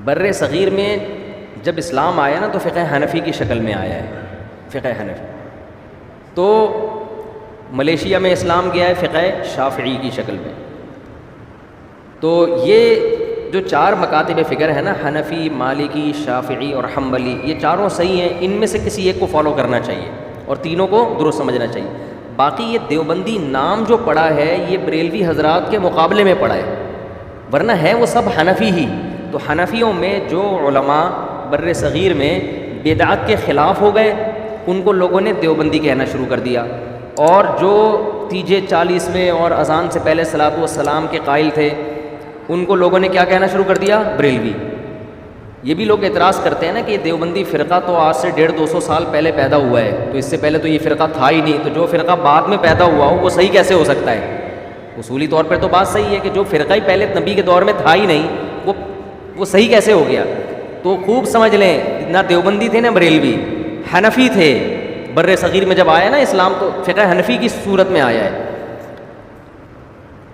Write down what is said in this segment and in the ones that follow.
بر صغیر میں جب اسلام آیا نا تو فقہ حنفی کی شکل میں آیا ہے، فقہ حنفی. تو ملیشیا میں اسلام گیا ہے فقہ شافعی کی شکل میں. تو یہ جو 4 مکاتب فکر ہے نا، حنفی، مالکی، شافعی اور حنبلی، یہ چاروں صحیح ہیں. ان میں سے کسی ایک کو فالو کرنا چاہیے اور تینوں کو درست سمجھنا چاہیے. باقی یہ دیوبندی نام جو پڑا ہے یہ بریلوی حضرات کے مقابلے میں پڑا ہے، ورنہ ہے وہ سب حنفی ہی. تو حنفیوں میں جو علماء بر صغیر میں بدعت کے خلاف ہو گئے ان کو لوگوں نے دیوبندی کہنا شروع کر دیا، اور جو تیجے 40ویں اور اذان سے پہلے صلاۃ والسلام کے قائل تھے ان کو لوگوں نے کیا کہنا شروع کر دیا؟ بریلوی. یہ بھی لوگ اعتراض کرتے ہیں نا کہ یہ دیوبندی فرقہ تو آج سے 150-200 سال پہلے پیدا ہوا ہے، تو اس سے پہلے تو یہ فرقہ تھا ہی نہیں، تو جو فرقہ بعد میں پیدا ہوا ہو وہ صحیح کیسے ہو سکتا ہے؟ اصولی طور پر تو بات صحیح ہے کہ جو فرقہ ہی پہلے نبی کے دور میں تھا ہی نہیں وہ صحیح کیسے ہو گیا؟ تو خوب سمجھ لیں، نہ دیوبندی تھے نہ بریلوی، حنفی تھے. بر صغیر میں جب آیا نا اسلام تو فقہ حنفی کی صورت میں آیا ہے.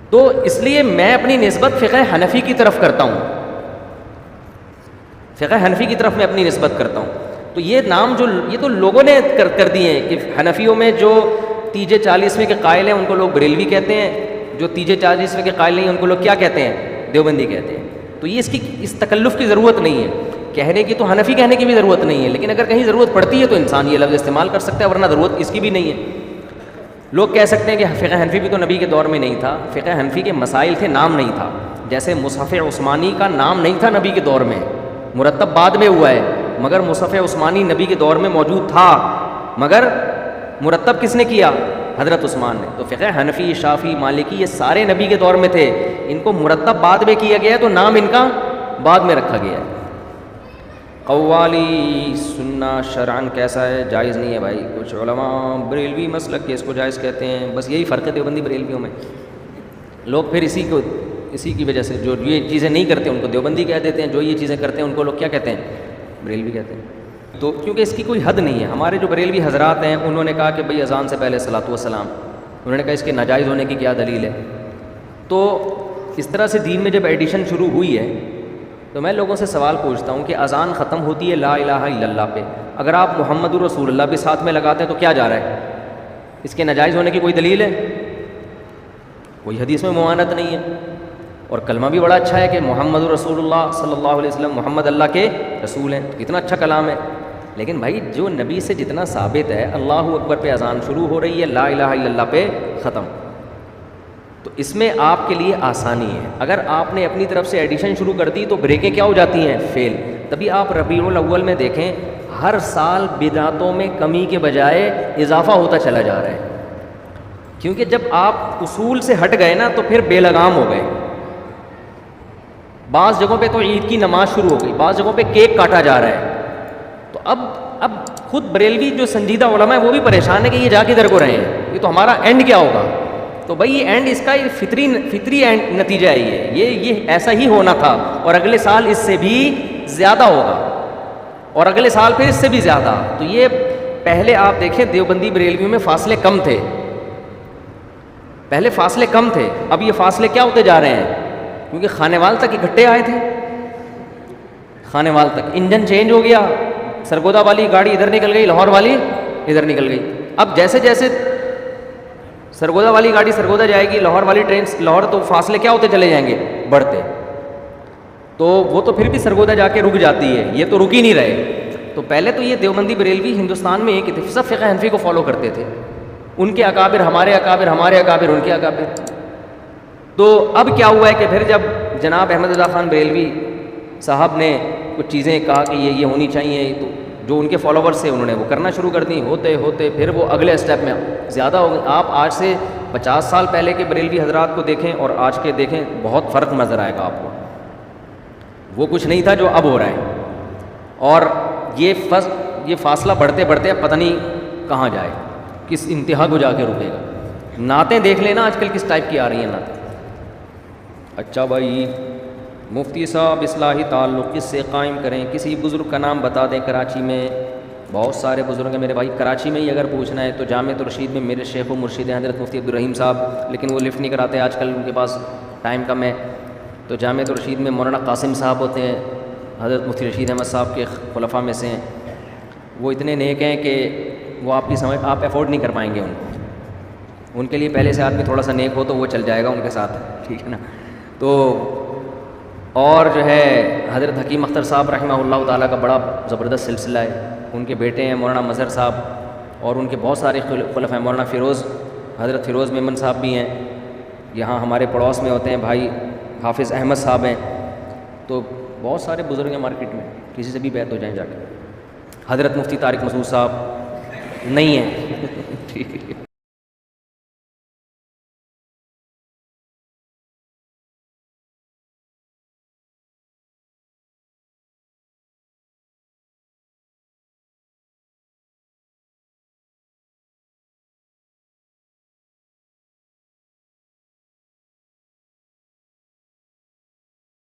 تو اس لیے میں اپنی نسبت فقہ حنفی کی طرف کرتا ہوں، فقہ حنفی کی طرف میں اپنی نسبت کرتا ہوں. تو یہ نام جو یہ تو لوگوں نے کر دیے ہیں کہ حنفیوں میں جو تیجے 40ویں کے قائل ہیں ان کو لوگ بریلوی کہتے ہیں، جو تیجے 40ویں کے قائل نہیں ہیں ان کو لوگ کیا کہتے ہیں؟ دیوبندی کہتے ہیں. تو یہ اس تکلف کی ضرورت نہیں ہے، کہنے کی تو حنفی کہنے کی بھی ضرورت نہیں ہے، لیکن اگر کہیں ضرورت پڑتی ہے تو انسان یہ لفظ استعمال کر سکتا ہے، ورنہ ضرورت اس کی بھی نہیں ہے. لوگ کہہ سکتے ہیں کہ فقہ حنفی بھی تو نبی کے دور میں نہیں تھا. فقہ حنفی کے مسائل تھے، نام نہیں تھا. جیسے مصحف عثمانی کا نام نہیں تھا نبی کے دور میں، مرتب بعد میں ہوا ہے، مگر مصحف عثمانی نبی کے دور میں موجود تھا، مگر مرتب کس نے کیا؟ حضرت عثمان نے. تو فقہ حنفی، شافعی، مالکی یہ سارے نبی کے دور میں تھے، ان کو مرتب بعد میں کیا گیا ہے تو نام ان کا بعد میں رکھا گیا ہے. قوالی سننا شرعن کیسا ہے؟ جائز نہیں ہے بھائی. کچھ علماء بریلوی مسلک کے اس کو جائز کہتے ہیں، بس یہی فرق ہے دیوبندی بریلویوں میں. لوگ پھر اسی کی وجہ سے جو یہ چیزیں نہیں کرتے ان کو دیوبندی کہہ دیتے ہیں، جو یہ چیزیں کرتے ہیں ان کو لوگ کیا کہتے ہیں؟ بریلوی کہتے ہیں. تو کیونکہ اس کی کوئی حد نہیں ہے. ہمارے جو بریلوی حضرات ہیں انہوں نے کہا کہ بھئی اذان سے پہلے صلاۃ والسلام، انہوں نے کہا اس کے ناجائز ہونے کی کیا دلیل ہے؟ تو اس طرح سے دین میں جب ایڈیشن شروع ہوئی ہے تو میں لوگوں سے سوال پوچھتا ہوں کہ اذان ختم ہوتی ہے لا الہ الا اللہ پہ، اگر آپ محمد رسول اللہ بھی ساتھ میں لگاتے ہیں تو کیا جا رہا ہے؟ اس کے ناجائز ہونے کی کوئی دلیل ہے؟ کوئی حدیث میں ممانعت نہیں ہے. اور کلمہ بھی بڑا اچھا ہے کہ محمد رسول اللہ صلی اللہ علیہ وسلم، محمد اللہ کے رسول ہیں، کتنا اچھا کلام ہے. لیکن بھائی جو نبی سے جتنا ثابت ہے، اللہ اکبر پہ اذان شروع ہو رہی ہے، لا الہ الا اللہ پہ ختم. تو اس میں آپ کے لیے آسانی ہے. اگر آپ نے اپنی طرف سے ایڈیشن شروع کر دی تو بریکیں کیا ہو جاتی ہیں؟ فیل. تبھی آپ ربیع الاول میں دیکھیں ہر سال بدعتوں میں کمی کے بجائے اضافہ ہوتا چلا جا رہا ہے، کیونکہ جب آپ اصول سے ہٹ گئے نا تو پھر بے لگام ہو گئے. بعض جگہوں پہ تو عید کی نماز شروع ہو گئی، بعض جگہوں پہ کیک کاٹا جا رہا ہے. تو اب خود بریلوی جو سنجیدہ علماء ہیں وہ بھی پریشان ہے کہ یہ جا کدھر کو رہے ہیں، یہ تو ہمارا اینڈ کیا ہوگا؟ تو بھائی یہ اینڈ اس کا فطری اینڈ نتیجہ ہے، یہ ایسا ہی ہونا تھا، اور اگلے سال اس سے بھی زیادہ ہوگا، اور اگلے سال پھر اس سے بھی زیادہ. تو یہ پہلے آپ دیکھیں دیوبندی بریلویوں میں فاصلے کم تھے، پہلے فاصلے کم تھے، اب یہ فاصلے کیا ہوتے جا رہے ہیں؟ کیونکہ خانے وال تک اکٹھے آئے تھے، خانے وال تک انجن چینج ہو گیا، سرگودا والی گاڑی ادھر نکل گئی، لاہور والی ادھر نکل گئی. اب جیسے جیسے سرگودا والی گاڑی سرگودا جائے گی، لاہور والی ٹرین لاہور، تو فاصلے کیا ہوتے چلے جائیں گے؟ بڑھتے. تو وہ تو پھر بھی سرگودا جا کے رک جاتی ہے، یہ تو رک ہی نہیں رہے. تو پہلے تو یہ دیوبندی بریلوی ہندوستان میں ایک سب فقہ حنفی کو فالو کرتے تھے، ان کے اکابر ہمارے اکابر، ہمارے اکابر ان کے اکابر. تو اب کیا ہوا ہے کہ پھر جب جناب احمد رضا خان بریلوی صاحب نے کچھ چیزیں کہا کہ یہ ہونی چاہیے، تو جو ان کے فالوورز تھے انہوں نے وہ کرنا شروع کر دی. ہوتے ہوتے پھر وہ اگلے اسٹیپ میں زیادہ ہو گئے. آپ آج سے 50 سال پہلے کے بریلوی حضرات کو دیکھیں اور آج کے دیکھیں، بہت فرق نظر آئے گا آپ کو. وہ کچھ نہیں تھا جو اب ہو رہا ہے، اور یہ فاصلہ بڑھتے بڑھتے اب پتہ نہیں کہاں جائے، کس انتہا کو جا کے رکے گا. نعتیں دیکھ لینا آج کل کس ٹائپ کی آ رہی ہیں نعتیں. اچھا بھائی، مفتی صاحب اصلاحی تعلق کس سے قائم کریں؟ کسی بزرگ کا نام بتا دیں. کراچی میں بہت سارے بزرگ ہیں میرے بھائی. کراچی میں ہی اگر پوچھنا ہے تو جامعۃ الرشید میں میرے شیخ و مرشد ہیں حضرت مفتی عبدالرحیم صاحب، لیکن وہ لفٹ نہیں کراتے آج کل، ان کے پاس ٹائم کم ہے. تو جامعۃ الرشید میں مولانا قاسم صاحب ہوتے ہیں، حضرت مفتی رشید احمد صاحب کے خلفاء میں سے ہیں. وہ اتنے نیک ہیں کہ وہ آپ افورڈ نہیں کر پائیں گے ان کو. ان کے لیے پہلے سے آدمی تھوڑا سا نیک ہو تو وہ چل جائے گا ان کے ساتھ, ٹھیک ہے نا. تو اور جو ہے حضرت حکیم اختر صاحب رحمہ اللہ تعالیٰ کا بڑا زبردست سلسلہ ہے. ان کے بیٹے ہیں مولانا مظہر صاحب, اور ان کے بہت سارے خلفاء ہیں. مولانا حضرت فیروز میمن صاحب بھی ہیں, یہاں ہمارے پڑوس میں ہوتے ہیں. بھائی حافظ احمد صاحب ہیں. تو بہت سارے بزرگ ہیں مارکیٹ میں, کسی سے بھی بیعت ہو جائیں جا کے. حضرت مفتی طارق مسعود صاحب نہیں ہیں